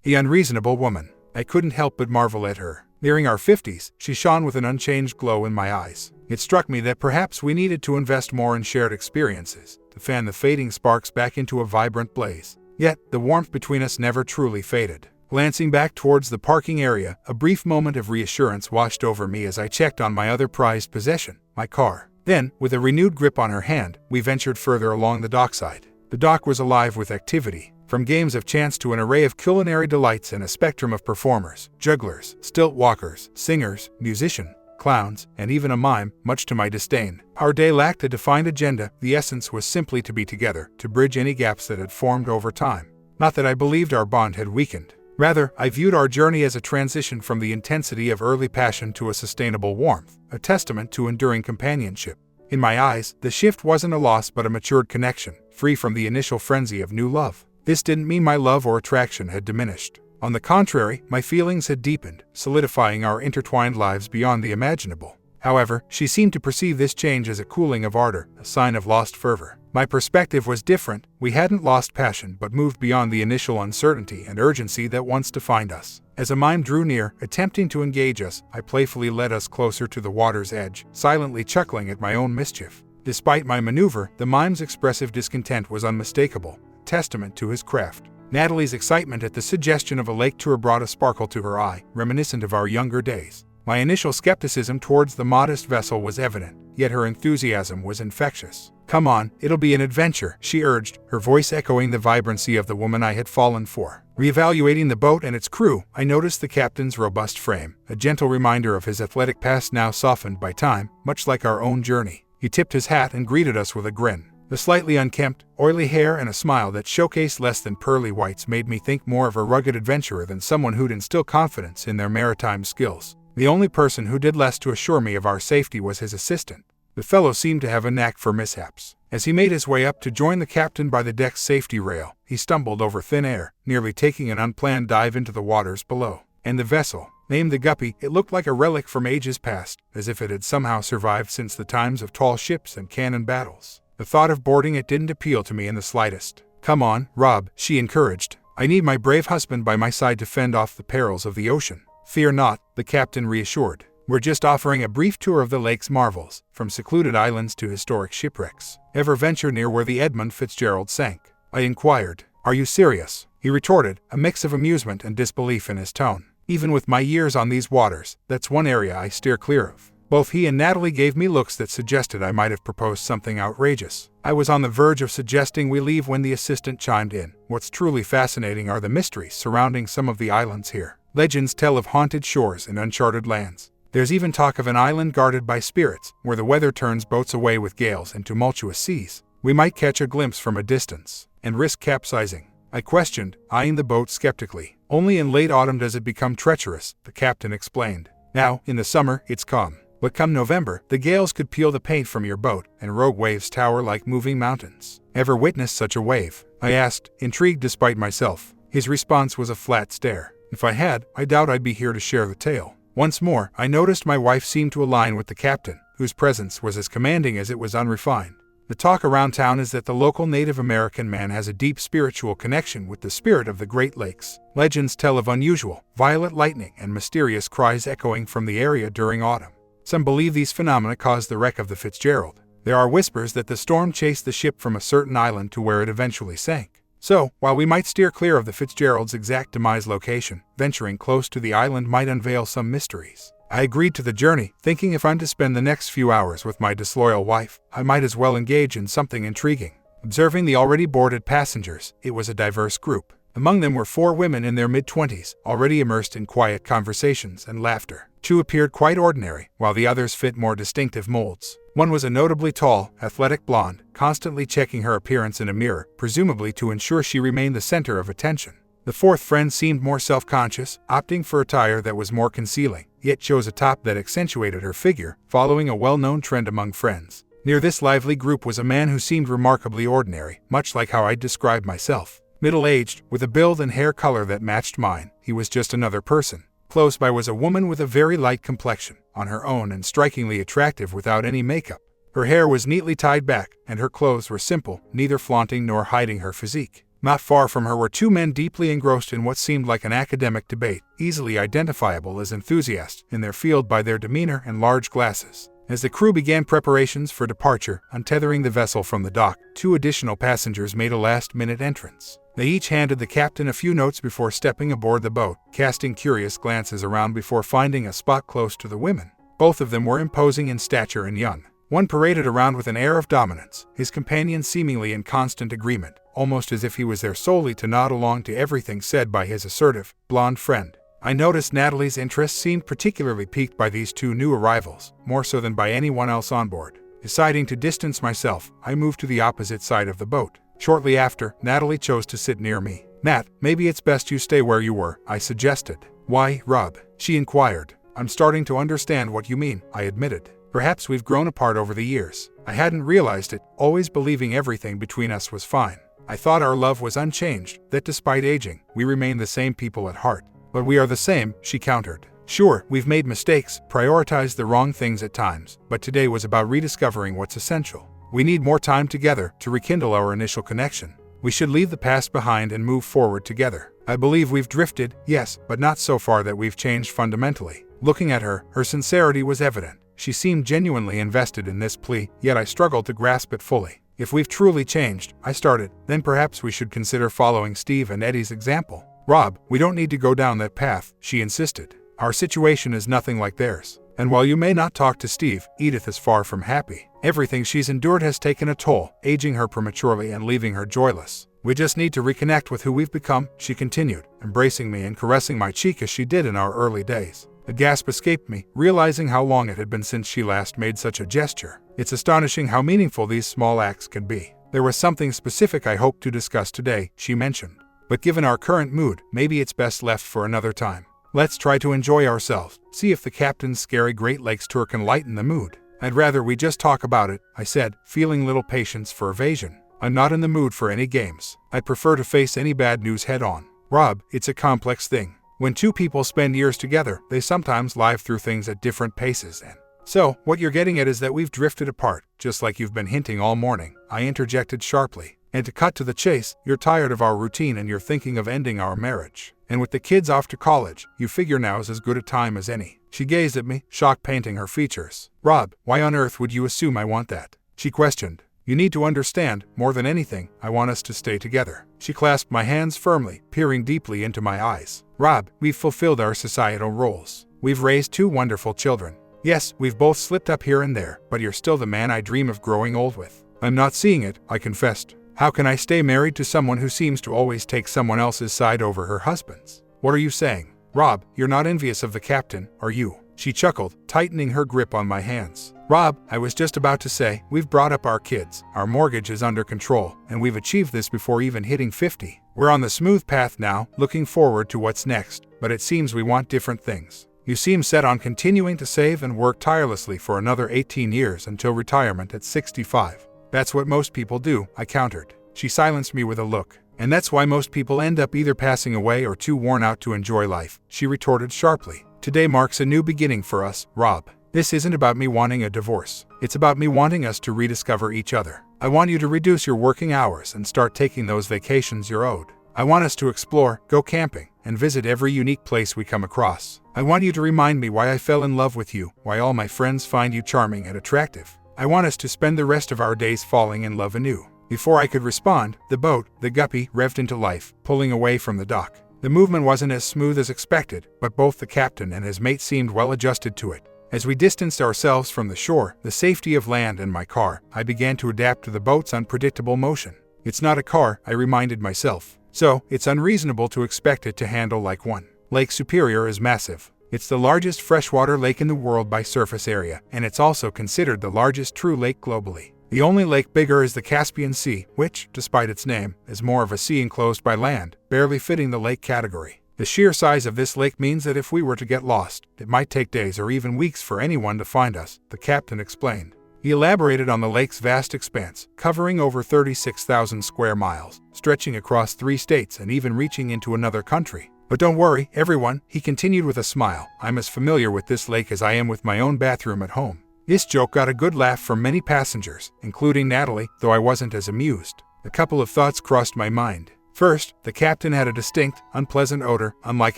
The unreasonable woman. I couldn't help but marvel at her. Nearing our 50s, she shone with an unchanged glow in my eyes. It struck me that perhaps we needed to invest more in shared experiences, to fan the fading sparks back into a vibrant blaze. Yet, the warmth between us never truly faded. Glancing back towards the parking area, a brief moment of reassurance washed over me as I checked on my other prized possession, my car. Then, with a renewed grip on her hand, we ventured further along the dockside. The dock was alive with activity, from games of chance to an array of culinary delights and a spectrum of performers, jugglers, stilt walkers, singers, musicians, clowns, and even a mime, much to my disdain. Our day lacked a defined agenda. The essence was simply to be together, to bridge any gaps that had formed over time. Not that I believed our bond had weakened. Rather, I viewed our journey as a transition from the intensity of early passion to a sustainable warmth, a testament to enduring companionship. In my eyes, the shift wasn't a loss but a matured connection, free from the initial frenzy of new love. This didn't mean my love or attraction had diminished. On the contrary, my feelings had deepened, solidifying our intertwined lives beyond the imaginable. However, she seemed to perceive this change as a cooling of ardor, a sign of lost fervor. My perspective was different. We hadn't lost passion but moved beyond the initial uncertainty and urgency that once defined us. As a mime drew near, attempting to engage us, I playfully led us closer to the water's edge, silently chuckling at my own mischief. Despite my maneuver, the mime's expressive discontent was unmistakable, testament to his craft. Natalie's excitement at the suggestion of a lake tour brought a sparkle to her eye, reminiscent of our younger days. My initial skepticism towards the modest vessel was evident, yet her enthusiasm was infectious. "Come on, it'll be an adventure," she urged, her voice echoing the vibrancy of the woman I had fallen for. Reevaluating the boat and its crew, I noticed the captain's robust frame, a gentle reminder of his athletic past now softened by time, much like our own journey. He tipped his hat and greeted us with a grin. The slightly unkempt, oily hair and a smile that showcased less than pearly whites made me think more of a rugged adventurer than someone who'd instill confidence in their maritime skills. The only person who did less to assure me of our safety was his assistant. The fellow seemed to have a knack for mishaps. As he made his way up to join the captain by the deck's safety rail, he stumbled over thin air, nearly taking an unplanned dive into the waters below. And the vessel, named the Guppy, it looked like a relic from ages past, as if it had somehow survived since the times of tall ships and cannon battles. The thought of boarding it didn't appeal to me in the slightest. "Come on, Rob," she encouraged. "I need my brave husband by my side to fend off the perils of the ocean." "Fear not," the captain reassured. "We're just offering a brief tour of the lake's marvels, from secluded islands to historic shipwrecks. Ever venture near where the Edmund Fitzgerald sank?" I inquired. "Are you serious?" he retorted, a mix of amusement and disbelief in his tone. "Even with my years on these waters, that's one area I steer clear of." Both he and Natalie gave me looks that suggested I might have proposed something outrageous. I was on the verge of suggesting we leave when the assistant chimed in. "What's truly fascinating are the mysteries surrounding some of the islands here. Legends tell of haunted shores and uncharted lands. There's even talk of an island guarded by spirits, where the weather turns boats away with gales and tumultuous seas. We might catch a glimpse from a distance, and risk capsizing." I questioned, eyeing the boat skeptically. "Only in late autumn does it become treacherous," the captain explained. "Now, in the summer, it's calm. But come November, the gales could peel the paint from your boat, and rogue waves tower like moving mountains." "Ever witnessed such a wave?" I asked, intrigued despite myself. His response was a flat stare. If I had, I doubt I'd be here to share the tale. Once more, I noticed my wife seemed to align with the captain, whose presence was as commanding as it was unrefined. The talk around town is that the local Native American man has a deep spiritual connection with the spirit of the Great Lakes. Legends tell of unusual, violent lightning and mysterious cries echoing from the area during autumn. Some believe these phenomena caused the wreck of the Fitzgerald. There are whispers that the storm chased the ship from a certain island to where it eventually sank. So, while we might steer clear of the Fitzgerald's exact demise location, venturing close to the island might unveil some mysteries. I agreed to the journey, thinking if I'm to spend the next few hours with my disloyal wife, I might as well engage in something intriguing. Observing the already boarded passengers, it was a diverse group. Among them were 4 women in their mid-20s, already immersed in quiet conversations and laughter. 2 appeared quite ordinary, while the others fit more distinctive molds. One was a notably tall, athletic blonde, constantly checking her appearance in a mirror, presumably to ensure she remained the center of attention. The 4th friend seemed more self-conscious, opting for attire that was more concealing, yet chose a top that accentuated her figure, following a well-known trend among friends. Near this lively group was a man who seemed remarkably ordinary, much like how I'd described myself. Middle-aged, with a build and hair color that matched mine, he was just another person. Close by was a woman with a very light complexion, on her own and strikingly attractive without any makeup. Her hair was neatly tied back, and her clothes were simple, neither flaunting nor hiding her physique. Not far from her were two men deeply engrossed in what seemed like an academic debate, easily identifiable as enthusiasts in their field by their demeanor and large glasses. As the crew began preparations for departure, untethering the vessel from the dock, two additional passengers made a last-minute entrance. They each handed the captain a few notes before stepping aboard the boat, casting curious glances around before finding a spot close to the women. Both of them were imposing in stature and young. One paraded around with an air of dominance, his companion seemingly in constant agreement, almost as if he was there solely to nod along to everything said by his assertive, blonde friend. I noticed Natalie's interest seemed particularly piqued by these two new arrivals, more so than by anyone else on board. Deciding to distance myself, I moved to the opposite side of the boat. Shortly after, Natalie chose to sit near me. "Nat, maybe it's best you stay where you were," I suggested. "Why, Rob?" she inquired. "I'm starting to understand what you mean," I admitted. "Perhaps we've grown apart over the years. I hadn't realized it, always believing everything between us was fine. I thought our love was unchanged, that despite aging, we remained the same people at heart. But we are the same," she countered. "Sure, we've made mistakes, prioritized the wrong things at times, but today was about rediscovering what's essential. We need more time together to rekindle our initial connection. We should leave the past behind and move forward together. I believe we've drifted, yes, but not so far that we've changed fundamentally." Looking at her, her sincerity was evident. She seemed genuinely invested in this plea, yet I struggled to grasp it fully. "If we've truly changed," I started, "then perhaps we should consider following Steve and Eddie's example." "Rob, we don't need to go down that path," she insisted. "Our situation is nothing like theirs. And while you may not talk to Steve, Edith is far from happy. Everything she's endured has taken a toll, aging her prematurely and leaving her joyless. We just need to reconnect with who we've become," she continued, embracing me and caressing my cheek as she did in our early days. A gasp escaped me, realizing how long it had been since she last made such a gesture. It's astonishing how meaningful these small acts can be. "There was something specific I hoped to discuss today," she mentioned. "But given our current mood, maybe it's best left for another time. Let's try to enjoy ourselves, see if the captain's scary Great Lakes tour can lighten the mood." "I'd rather we just talk about it," I said, feeling little patience for evasion. "I'm not in the mood for any games. I'd prefer to face any bad news head-on." "Rob, it's a complex thing. When two people spend years together, they sometimes live through things at different paces and so, what you're getting at is that we've drifted apart, just like you've been hinting all morning," I interjected sharply. "And to cut to the chase, you're tired of our routine and you're thinking of ending our marriage. And with the kids off to college, you figure now's as good a time as any." She gazed at me, shock painting her features. "Rob, why on earth would you assume I want that?" she questioned. "You need to understand, more than anything, I want us to stay together." She clasped my hands firmly, peering deeply into my eyes. "Rob, we've fulfilled our societal roles. We've raised two wonderful children. Yes, we've both slipped up here and there, but you're still the man I dream of growing old with." "I'm not seeing it," I confessed. "How can I stay married to someone who seems to always take someone else's side over her husband's?" "What are you saying?" "Rob, you're not envious of the captain, are you?" She chuckled, tightening her grip on my hands. "Rob, I was just about to say, we've brought up our kids, our mortgage is under control, and we've achieved this before even hitting 50. We're on the smooth path now, looking forward to what's next, but it seems we want different things. You seem set on continuing to save and work tirelessly for another 18 years until retirement at 65. "That's what most people do," I countered. She silenced me with a look. "And that's why most people end up either passing away or too worn out to enjoy life," she retorted sharply. "Today marks a new beginning for us, Rob. This isn't about me wanting a divorce. It's about me wanting us to rediscover each other. I want you to reduce your working hours and start taking those vacations you're owed. I want us to explore, go camping, and visit every unique place we come across. I want you to remind me why I fell in love with you, why all my friends find you charming and attractive. I want us to spend the rest of our days falling in love anew." Before I could respond, the boat, the Guppy, revved into life, pulling away from the dock. The movement wasn't as smooth as expected, but both the captain and his mate seemed well adjusted to it. As we distanced ourselves from the shore, the safety of land and my car, I began to adapt to the boat's unpredictable motion. "It's not a car," I reminded myself. "So, it's unreasonable to expect it to handle like one." Lake Superior is massive. It's the largest freshwater lake in the world by surface area, and it's also considered the largest true lake globally. The only lake bigger is the Caspian Sea, which, despite its name, is more of a sea enclosed by land, barely fitting the lake category. The sheer size of this lake means that if we were to get lost, it might take days or even weeks for anyone to find us, the captain explained. He elaborated on the lake's vast expanse, covering over 36,000 square miles, stretching across 3 states and even reaching into another country. "But don't worry, everyone," he continued with a smile. "I'm as familiar with this lake as I am with my own bathroom at home." This joke got a good laugh from many passengers, including Natalie, though I wasn't as amused. A couple of thoughts crossed my mind. First, the captain had a distinct, unpleasant odor, unlike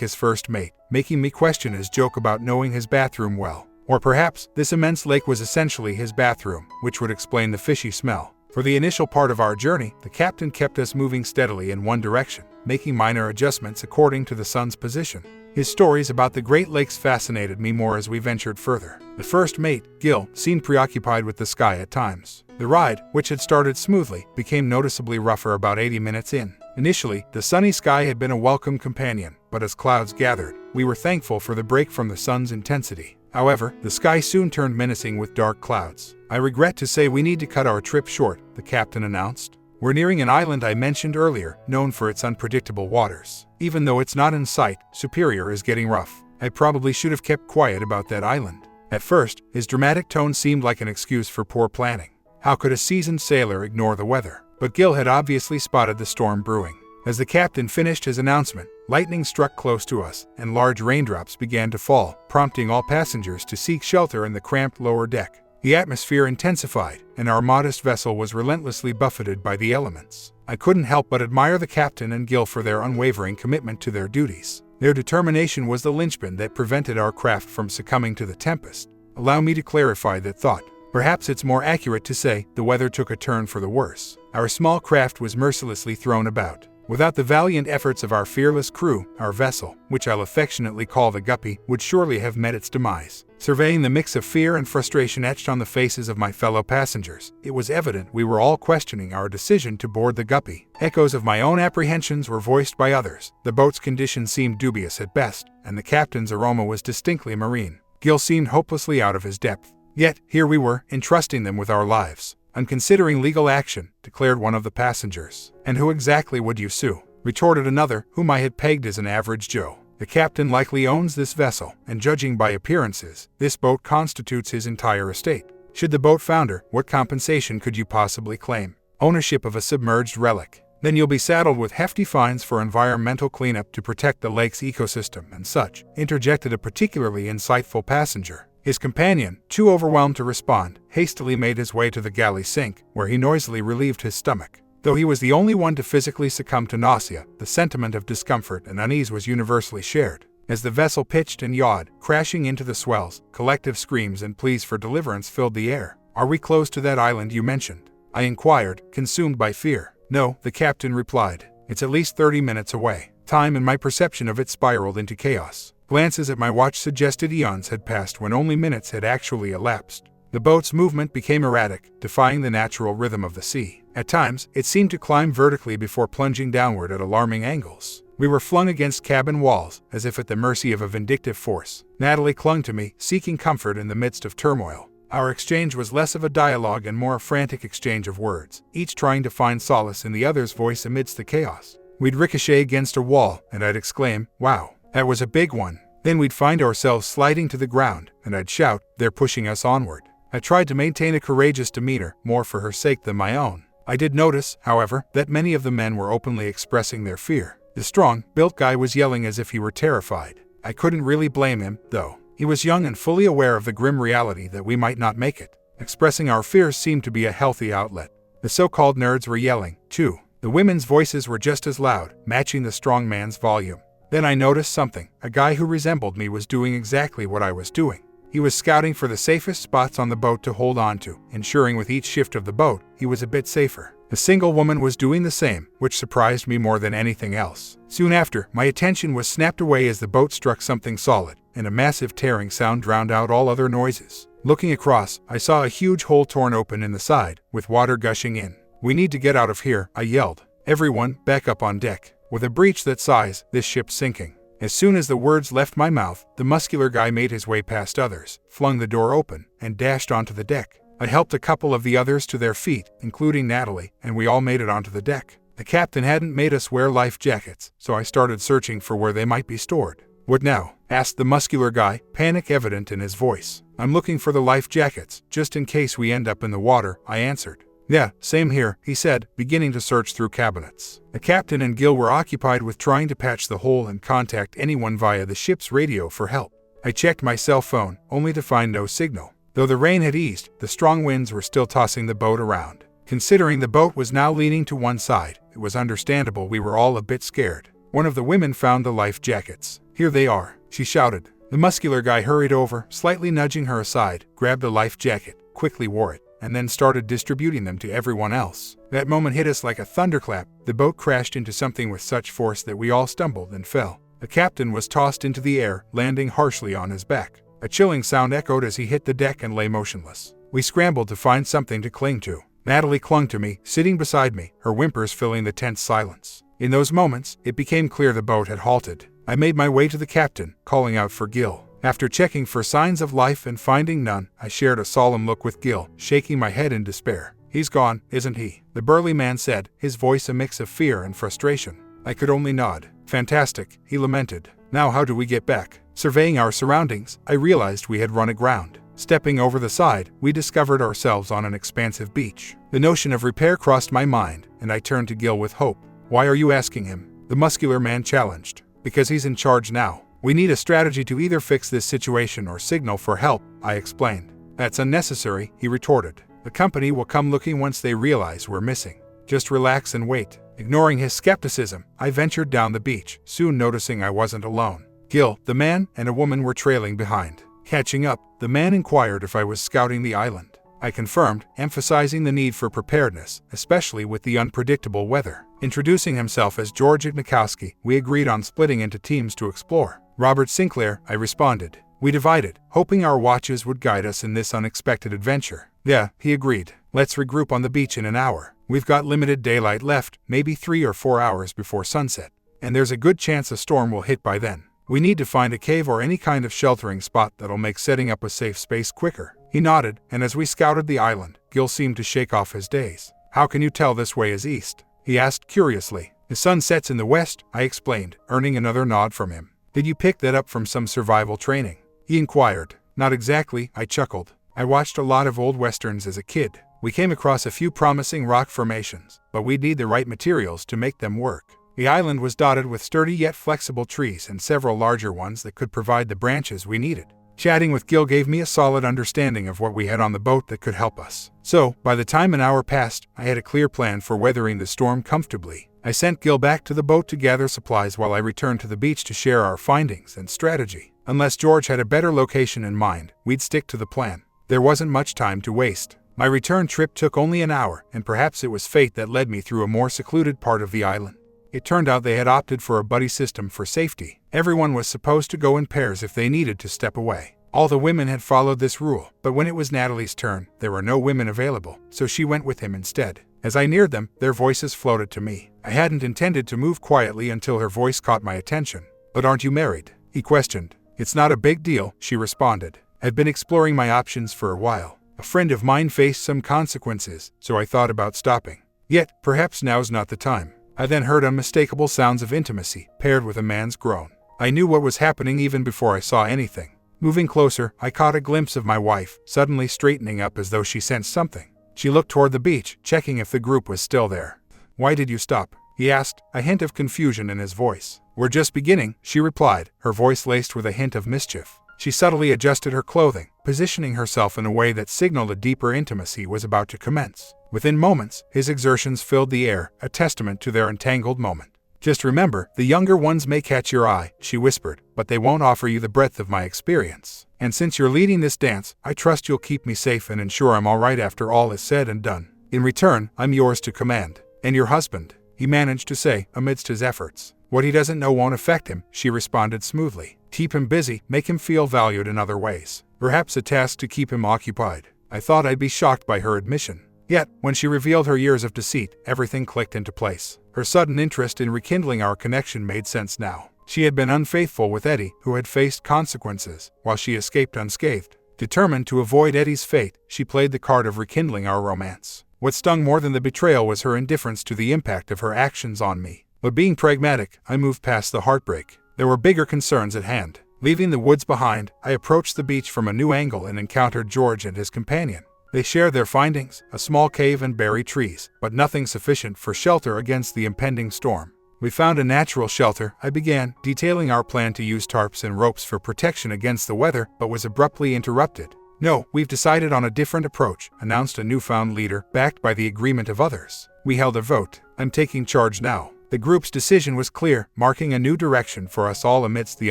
his first mate, making me question his joke about knowing his bathroom well. Or perhaps, this immense lake was essentially his bathroom, which would explain the fishy smell. For the initial part of our journey, the captain kept us moving steadily in one direction, making minor adjustments according to the sun's position. His stories about the Great Lakes fascinated me more as we ventured further. The first mate, Gil, seemed preoccupied with the sky at times. The ride, which had started smoothly, became noticeably rougher about 80 minutes in. Initially, the sunny sky had been a welcome companion, but as clouds gathered, we were thankful for the break from the sun's intensity. However, the sky soon turned menacing with dark clouds. "I regret to say we need to cut our trip short," the captain announced. "We're nearing an island I mentioned earlier, known for its unpredictable waters. Even though it's not in sight, Superior is getting rough. I probably should have kept quiet about that island." At first, his dramatic tone seemed like an excuse for poor planning. How could a seasoned sailor ignore the weather? But Gil had obviously spotted the storm brewing. As the captain finished his announcement, lightning struck close to us, and large raindrops began to fall, prompting all passengers to seek shelter in the cramped lower deck. The atmosphere intensified, and our modest vessel was relentlessly buffeted by the elements. I couldn't help but admire the captain and Gil for their unwavering commitment to their duties. Their determination was the linchpin that prevented our craft from succumbing to the tempest. Allow me to clarify that thought. Perhaps it's more accurate to say the weather took a turn for the worse. Our small craft was mercilessly thrown about. Without the valiant efforts of our fearless crew, our vessel, which I'll affectionately call the Guppy, would surely have met its demise. Surveying the mix of fear and frustration etched on the faces of my fellow passengers, it was evident we were all questioning our decision to board the Guppy. Echoes of my own apprehensions were voiced by others. The boat's condition seemed dubious at best, and the captain's aroma was distinctly marine. Gil seemed hopelessly out of his depth. Yet, here we were, entrusting them with our lives. "I'm considering legal action," declared one of the passengers. "And who exactly would you sue?" retorted another, whom I had pegged as an average Joe. "The captain likely owns this vessel, and judging by appearances, this boat constitutes his entire estate. Should the boat founder, what compensation could you possibly claim? Ownership of a submerged relic. Then you'll be saddled with hefty fines for environmental cleanup to protect the lake's ecosystem and such," interjected a particularly insightful passenger. His companion, too overwhelmed to respond, hastily made his way to the galley sink, where he noisily relieved his stomach. Though he was the only one to physically succumb to nausea, the sentiment of discomfort and unease was universally shared. As the vessel pitched and yawed, crashing into the swells, collective screams and pleas for deliverance filled the air. "Are we close to that island you mentioned?" I inquired, consumed by fear. "No," the captain replied. "It's at least 30 minutes away." Time and my perception of it spiraled into chaos. Glances at my watch suggested eons had passed when only minutes had actually elapsed. The boat's movement became erratic, defying the natural rhythm of the sea. At times, it seemed to climb vertically before plunging downward at alarming angles. We were flung against cabin walls, as if at the mercy of a vindictive force. Natalie clung to me, seeking comfort in the midst of turmoil. Our exchange was less of a dialogue and more a frantic exchange of words, each trying to find solace in the other's voice amidst the chaos. We'd ricochet against a wall, and I'd exclaim, "Wow, that was a big one." Then we'd find ourselves sliding to the ground, and I'd shout, "They're pushing us onward." I tried to maintain a courageous demeanor, more for her sake than my own. I did notice, however, that many of the men were openly expressing their fear. The strong, built guy was yelling as if he were terrified. I couldn't really blame him, though. He was young and fully aware of the grim reality that we might not make it. Expressing our fears seemed to be a healthy outlet. The so-called nerds were yelling, too. The women's voices were just as loud, matching the strong man's volume. Then I noticed something. A guy who resembled me was doing exactly what I was doing. He was scouting for the safest spots on the boat to hold on to, ensuring with each shift of the boat, he was a bit safer. The single woman was doing the same, which surprised me more than anything else. Soon after, my attention was snapped away as the boat struck something solid, and a massive tearing sound drowned out all other noises. Looking across, I saw a huge hole torn open in the side, with water gushing in. "We need to get out of here," I yelled. "Everyone, back up on deck. With a breach that size, this ship's sinking." As soon as the words left my mouth, the muscular guy made his way past others, flung the door open, and dashed onto the deck. I helped a couple of the others to their feet, including Natalie, and we all made it onto the deck. The captain hadn't made us wear life jackets, so I started searching for where they might be stored. "What now?" asked the muscular guy, panic evident in his voice. "I'm looking for the life jackets, just in case we end up in the water," I answered. "Yeah, same here," he said, beginning to search through cabinets. The captain and Gil were occupied with trying to patch the hole and contact anyone via the ship's radio for help. I checked my cell phone, only to find no signal. Though the rain had eased, the strong winds were still tossing the boat around. Considering the boat was now leaning to one side, it It was understandable we were all a bit scared. One of the women found the life jackets. "Here they are," she shouted. The muscular guy hurried over, slightly nudging her aside, grabbed a life jacket, quickly wore it, and then started distributing them to everyone else. That moment hit us like a thunderclap. The boat crashed into something with such force that we all stumbled and fell. The captain was tossed into the air, landing harshly on his back. A chilling sound echoed as he hit the deck and lay motionless. We scrambled to find something to cling to. Natalie clung to me, sitting beside me, her whimpers filling the tense silence. In those moments, it became clear the boat had halted. I made my way to the captain, calling out for Gil. After checking for signs of life and finding none, I shared a solemn look with Gil, shaking my head in despair. "He's gone, isn't he?" the burly man said, his voice a mix of fear and frustration. I could only nod. "Fantastic," he lamented. "Now how do we get back?" Surveying our surroundings, I realized we had run aground. Stepping over the side, we discovered ourselves on an expansive beach. The notion of repair crossed my mind, and I turned to Gil with hope. "Why are you asking him?" the muscular man challenged. "Because he's in charge now. We need a strategy to either fix this situation or signal for help," I explained. "That's unnecessary," he retorted. "The company will come looking once they realize we're missing. Just relax and wait." Ignoring his skepticism, I ventured down the beach, soon noticing I wasn't alone. Gil, the man, and a woman were trailing behind. Catching up, the man inquired if I was scouting the island. I confirmed, emphasizing the need for preparedness, especially with the unpredictable weather. Introducing himself as George Mikowski, we agreed on splitting into teams to explore. "Robert Sinclair," I responded. We divided, hoping our watches would guide us in this unexpected adventure. "Yeah," he agreed. "Let's regroup on the beach in an hour. We've got limited daylight left, maybe 3 or 4 hours before sunset. And there's a good chance a storm will hit by then. We need to find a cave or any kind of sheltering spot that'll make setting up a safe space quicker." He nodded, and as we scouted the island, Gil seemed to shake off his daze. "How can you tell this way is east?" he asked curiously. "The sun sets in the west," I explained, earning another nod from him. "Did you pick that up from some survival training?" he inquired. "Not exactly," I chuckled. "I watched a lot of old westerns as a kid. We came across a few promising rock formations, but we'd need the right materials to make them work." The island was dotted with sturdy yet flexible trees and several larger ones that could provide the branches we needed. Chatting with Gil gave me a solid understanding of what we had on the boat that could help us. So, by the time an hour passed, I had a clear plan for weathering the storm comfortably. I sent Gil back to the boat to gather supplies while I returned to the beach to share our findings and strategy. Unless George had a better location in mind, we'd stick to the plan. There wasn't much time to waste. My return trip took only an hour, and perhaps it was fate that led me through a more secluded part of the island. It turned out they had opted for a buddy system for safety. Everyone was supposed to go in pairs if they needed to step away. All the women had followed this rule, but when it was Natalie's turn, there were no women available, so she went with him instead. As I neared them, their voices floated to me. I hadn't intended to move quietly until her voice caught my attention. "But aren't you married?" he questioned. "It's not a big deal," she responded. "I've been exploring my options for a while. A friend of mine faced some consequences, so I thought about stopping. Yet, perhaps now's not the time." I then heard unmistakable sounds of intimacy, paired with a man's groan. I knew what was happening even before I saw anything. Moving closer, I caught a glimpse of my wife, suddenly straightening up as though she sensed something. She looked toward the beach, checking if the group was still there. "Why did you stop?" he asked, a hint of confusion in his voice. "We're just beginning," she replied, her voice laced with a hint of mischief. She subtly adjusted her clothing, positioning herself in a way that signaled a deeper intimacy was about to commence. Within moments, his exertions filled the air, a testament to their entangled moment. "Just remember, the younger ones may catch your eye," she whispered, "but they won't offer you the breadth of my experience. And since you're leading this dance, I trust you'll keep me safe and ensure I'm all right after all is said and done. In return, I'm yours to command. And your husband," he managed to say, amidst his efforts. "What he doesn't know won't affect him," she responded smoothly. "Keep him busy, make him feel valued in other ways. Perhaps a task to keep him occupied." I thought I'd be shocked by her admission. Yet, when she revealed her years of deceit, everything clicked into place. Her sudden interest in rekindling our connection made sense now. She had been unfaithful with Eddie, who had faced consequences, while she escaped unscathed. Determined to avoid Eddie's fate, she played the card of rekindling our romance. What stung more than the betrayal was her indifference to the impact of her actions on me. But being pragmatic, I moved past the heartbreak. There were bigger concerns at hand. Leaving the woods behind, I approached the beach from a new angle and encountered George and his companion. They shared their findings, a small cave and berry trees, but nothing sufficient for shelter against the impending storm. We found a natural shelter. I began detailing our plan to use tarps and ropes for protection against the weather, but was abruptly interrupted. "No, we've decided on a different approach," announced a newfound leader, backed by the agreement of others. We held a vote. I'm taking charge now. The group's decision was clear, marking a new direction for us all amidst the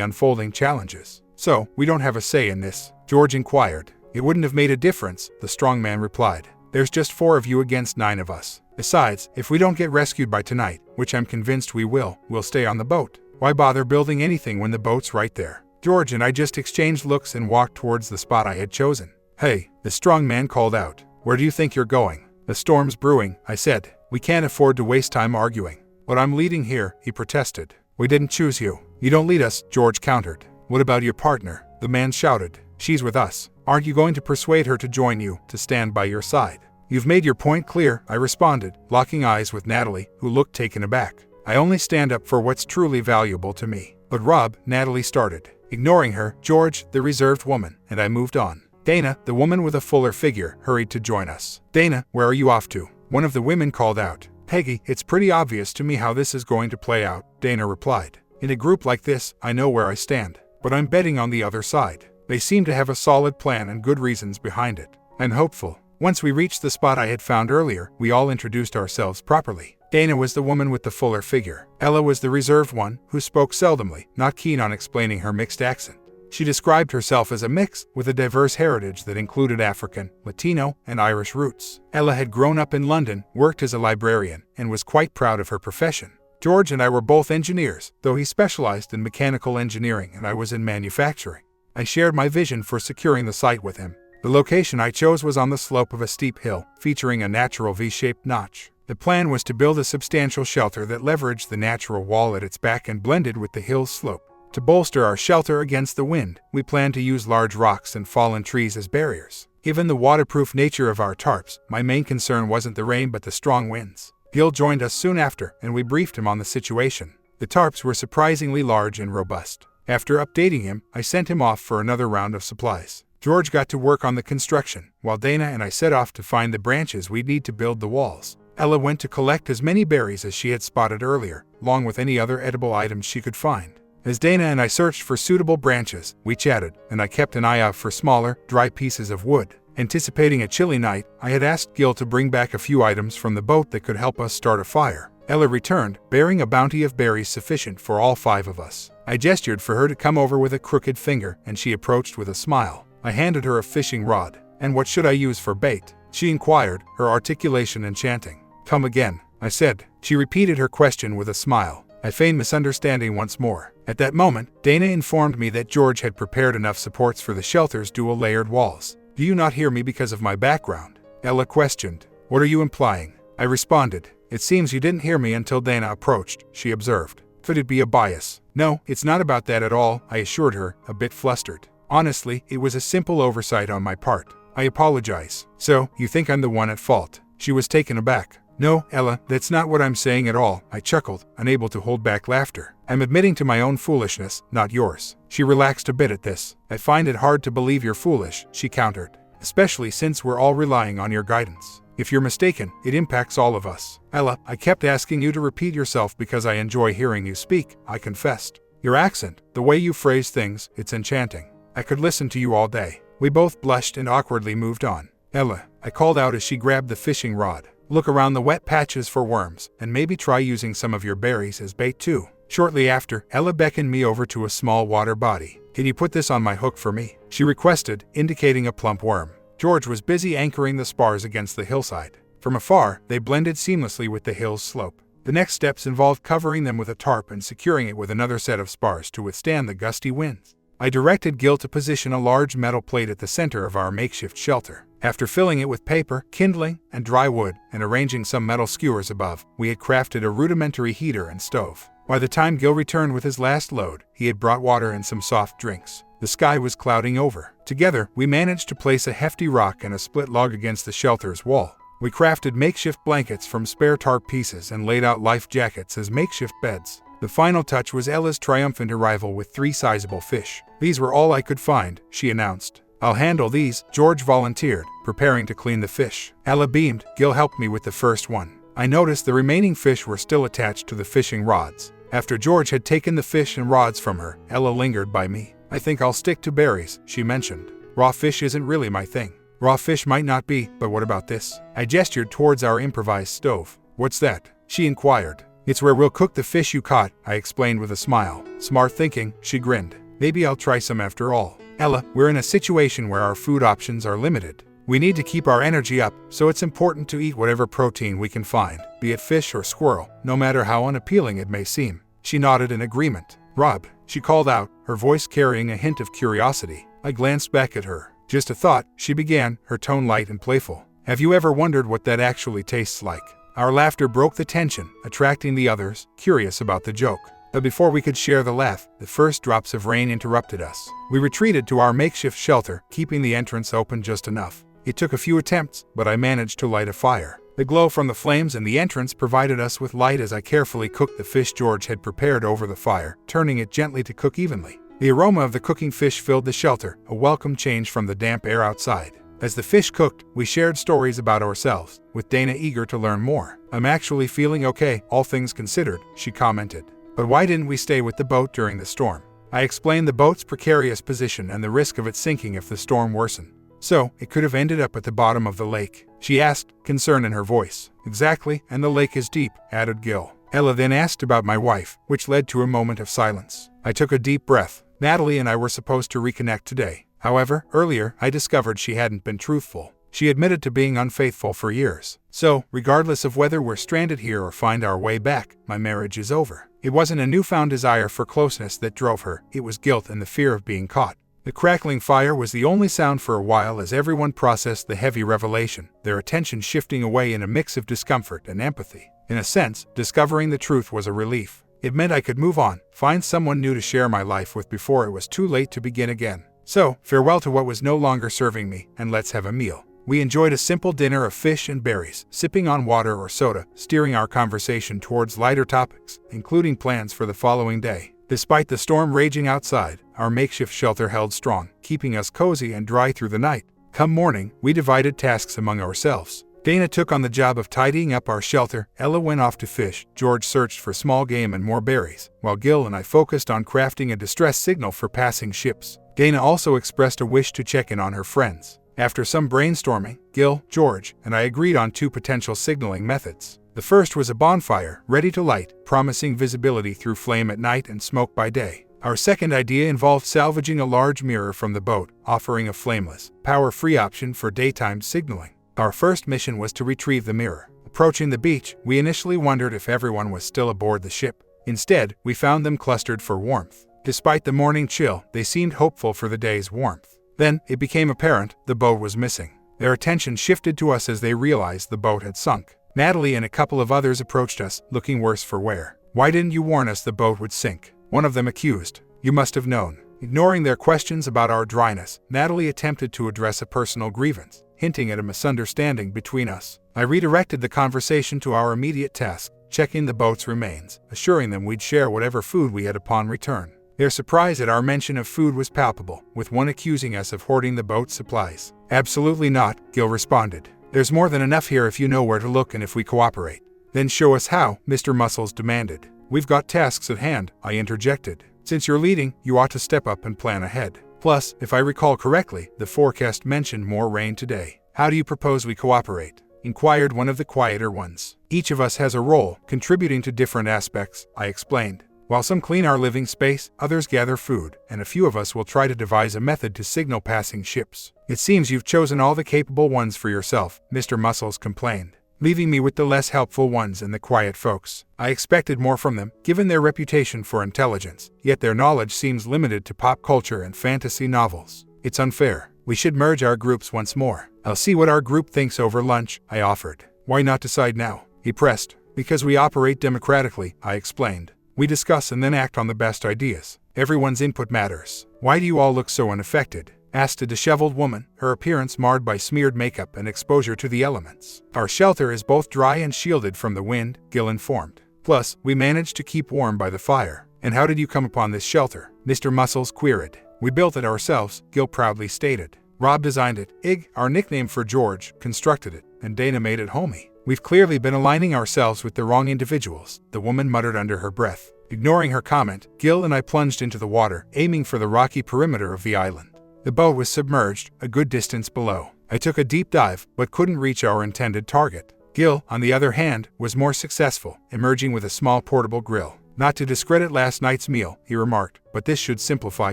unfolding challenges. So, we don't have a say in this? George inquired. It wouldn't have made a difference, the strong man replied. There's just 4 of you against 9 of us. Besides, if we don't get rescued by tonight, which I'm convinced we will, we'll stay on the boat. Why bother building anything when the boat's right there? George and I just exchanged looks and walked towards the spot I had chosen. Hey, the strong man called out. Where do you think you're going? The storm's brewing, I said. We can't afford to waste time arguing. But I'm leading here, he protested. We didn't choose you. You don't lead us, George countered. What about your partner? The man shouted. She's with us. Aren't you going to persuade her to join you, to stand by your side? You've made your point clear, I responded, locking eyes with Natalie, who looked taken aback. I only stand up for what's truly valuable to me. But Rob, Natalie started. Ignoring her, George, the reserved woman, and I moved on. Dana, the woman with a fuller figure, hurried to join us. Dana, where are you off to? One of the women called out. Peggy, it's pretty obvious to me how this is going to play out, Dana replied. In a group like this, I know where I stand. But I'm betting on the other side. They seem to have a solid plan and good reasons behind it. I'm hopeful. Once we reached the spot I had found earlier, we all introduced ourselves properly. Dana was the woman with the fuller figure. Ella was the reserved one, who spoke seldomly, not keen on explaining her mixed accent. She described herself as a mix, with a diverse heritage that included African, Latino, and Irish roots. Ella had grown up in London, worked as a librarian, and was quite proud of her profession. George and I were both engineers, though he specialized in mechanical engineering and I was in manufacturing. I shared my vision for securing the site with him. The location I chose was on the slope of a steep hill, featuring a natural V-shaped notch. The plan was to build a substantial shelter that leveraged the natural wall at its back and blended with the hill's slope. To bolster our shelter against the wind, we planned to use large rocks and fallen trees as barriers. Given the waterproof nature of our tarps, my main concern wasn't the rain but the strong winds. Gil joined us soon after, and we briefed him on the situation. The tarps were surprisingly large and robust. After updating him, I sent him off for another round of supplies. George got to work on the construction, while Dana and I set off to find the branches we'd need to build the walls. Ella went to collect as many berries as she had spotted earlier, along with any other edible items she could find. As Dana and I searched for suitable branches, we chatted, and I kept an eye out for smaller, dry pieces of wood. Anticipating a chilly night, I had asked Gil to bring back a few items from the boat that could help us start a fire. Ella returned, bearing a bounty of berries sufficient for all 5 of us. I gestured for her to come over with a crooked finger, and she approached with a smile. I handed her a fishing rod. And what should I use for bait? She inquired, her articulation enchanting. Come again, I said. She repeated her question with a smile. I feigned misunderstanding once more. At that moment, Dana informed me that George had prepared enough supports for the shelter's dual layered walls. Do you not hear me because of my background? Ella questioned. What are you implying? I responded. It seems you didn't hear me until Dana approached, she observed. Could it be a bias? No, it's not about that at all, I assured her, a bit flustered. Honestly, it was a simple oversight on my part. I apologize. So, you think I'm the one at fault? She was taken aback. No, Ella, that's not what I'm saying at all, I chuckled, unable to hold back laughter. I'm admitting to my own foolishness, not yours. She relaxed a bit at this. I find it hard to believe you're foolish, she countered. Especially since we're all relying on your guidance. If you're mistaken, it impacts all of us. Ella, I kept asking you to repeat yourself because I enjoy hearing you speak, I confessed. Your accent, the way you phrase things, it's enchanting. I could listen to you all day. We both blushed and awkwardly moved on. Ella, I called out as she grabbed the fishing rod. Look around the wet patches for worms, and maybe try using some of your berries as bait too. Shortly after, Ella beckoned me over to a small water body. Can you put this on my hook for me? She requested, indicating a plump worm. George was busy anchoring the spars against the hillside. From afar, they blended seamlessly with the hill's slope. The next steps involved covering them with a tarp and securing it with another set of spars to withstand the gusty winds. I directed Gil to position a large metal plate at the center of our makeshift shelter. After filling it with paper, kindling, and dry wood, and arranging some metal skewers above, we had crafted a rudimentary heater and stove. By the time Gil returned with his last load, he had brought water and some soft drinks. The sky was clouding over. Together, we managed to place a hefty rock and a split log against the shelter's wall. We crafted makeshift blankets from spare tarp pieces and laid out life jackets as makeshift beds. The final touch was Ella's triumphant arrival with 3 sizable fish. These were all I could find, she announced. I'll handle these, George volunteered, preparing to clean the fish. Ella beamed. Gil helped me with the first one. I noticed the remaining fish were still attached to the fishing rods. After George had taken the fish and rods from her, Ella lingered by me. I think I'll stick to berries, she mentioned. Raw fish isn't really my thing. Raw fish might not be, but what about this? I gestured towards our improvised stove. What's that? She inquired. It's where we'll cook the fish you caught, I explained with a smile. Smart thinking, she grinned. Maybe I'll try some after all. Ella, we're in a situation where our food options are limited. We need to keep our energy up, so it's important to eat whatever protein we can find, be it fish or squirrel, no matter how unappealing it may seem. She nodded in agreement. Rob, she called out, her voice carrying a hint of curiosity. I glanced back at her. Just a thought, she began, her tone light and playful. Have you ever wondered what that actually tastes like? Our laughter broke the tension, attracting the others, curious about the joke. But before we could share the laugh, the first drops of rain interrupted us. We retreated to our makeshift shelter, keeping the entrance open just enough. It took a few attempts, but I managed to light a fire. The glow from the flames in the entrance provided us with light as I carefully cooked the fish George had prepared over the fire, turning it gently to cook evenly. The aroma of the cooking fish filled the shelter, a welcome change from the damp air outside. As the fish cooked, we shared stories about ourselves, with Dana eager to learn more. I'm actually feeling okay, all things considered, she commented. But why didn't we stay with the boat during the storm? I explained the boat's precarious position and the risk of it sinking if the storm worsened. So, it could have ended up at the bottom of the lake, she asked, concern in her voice. Exactly, and the lake is deep, added Gil. Ella then asked about my wife, which led to a moment of silence. I took a deep breath. Natalie and I were supposed to reconnect today. However, earlier, I discovered she hadn't been truthful. She admitted to being unfaithful for years. So, regardless of whether we're stranded here or find our way back, my marriage is over. It wasn't a newfound desire for closeness that drove her, it was guilt and the fear of being caught. The crackling fire was the only sound for a while as everyone processed the heavy revelation, their attention shifting away in a mix of discomfort and empathy. In a sense, discovering the truth was a relief. It meant I could move on, find someone new to share my life with before it was too late to begin again. So, farewell to what was no longer serving me, and let's have a meal. We enjoyed a simple dinner of fish and berries, sipping on water or soda, steering our conversation towards lighter topics, including plans for the following day. Despite the storm raging outside, our makeshift shelter held strong, keeping us cozy and dry through the night. Come morning, we divided tasks among ourselves. Dana took on the job of tidying up our shelter, Ella went off to fish, George searched for small game and more berries, while Gil and I focused on crafting a distress signal for passing ships. Dana also expressed a wish to check in on her friends. After some brainstorming, Gil, George, and I agreed on 2 potential signaling methods. The first was a bonfire, ready to light, promising visibility through flame at night and smoke by day. Our second idea involved salvaging a large mirror from the boat, offering a flameless, power-free option for daytime signaling. Our first mission was to retrieve the mirror. Approaching the beach, we initially wondered if everyone was still aboard the ship. Instead, we found them clustered for warmth. Despite the morning chill, they seemed hopeful for the day's warmth. Then, it became apparent, the boat was missing. Their attention shifted to us as they realized the boat had sunk. Natalie and a couple of others approached us, looking worse for wear. Why didn't you warn us the boat would sink? One of them accused. You must have known. Ignoring their questions about our dryness, Natalie attempted to address a personal grievance, hinting at a misunderstanding between us. I redirected the conversation to our immediate task, checking the boat's remains, assuring them we'd share whatever food we had upon return. Their surprise at our mention of food was palpable, with one accusing us of hoarding the boat's supplies. Absolutely not, Gil responded. There's more than enough here if you know where to look and if we cooperate. Then show us how, Mr. Muscles demanded. We've got tasks at hand, I interjected. Since you're leading, you ought to step up and plan ahead. Plus, if I recall correctly, the forecast mentioned more rain today. How do you propose we cooperate? Inquired one of the quieter ones. Each of us has a role, contributing to different aspects, I explained. While some clean our living space, others gather food, and a few of us will try to devise a method to signal passing ships. It seems you've chosen all the capable ones for yourself, Mr. Muscles complained, leaving me with the less helpful ones and the quiet folks. I expected more from them, given their reputation for intelligence, yet their knowledge seems limited to pop culture and fantasy novels. It's unfair. We should merge our groups once more. I'll see what our group thinks over lunch, I offered. Why not decide now? He pressed. Because we operate democratically, I explained. We discuss and then act on the best ideas. Everyone's input matters. Why do you all look so unaffected? Asked a disheveled woman, her appearance marred by smeared makeup and exposure to the elements. Our shelter is both dry and shielded from the wind, Gil informed. Plus, we managed to keep warm by the fire. And how did you come upon this shelter? Mr. Muscles queried. We built it ourselves, Gil proudly stated. Rob designed it, Ig, our nickname for George, constructed it, and Dana made it homey. We've clearly been aligning ourselves with the wrong individuals, the woman muttered under her breath. Ignoring her comment, Gil and I plunged into the water, aiming for the rocky perimeter of the island. The boat was submerged, a good distance below. I took a deep dive, but couldn't reach our intended target. Gil, on the other hand, was more successful, emerging with a small portable grill. Not to discredit last night's meal, he remarked, but this should simplify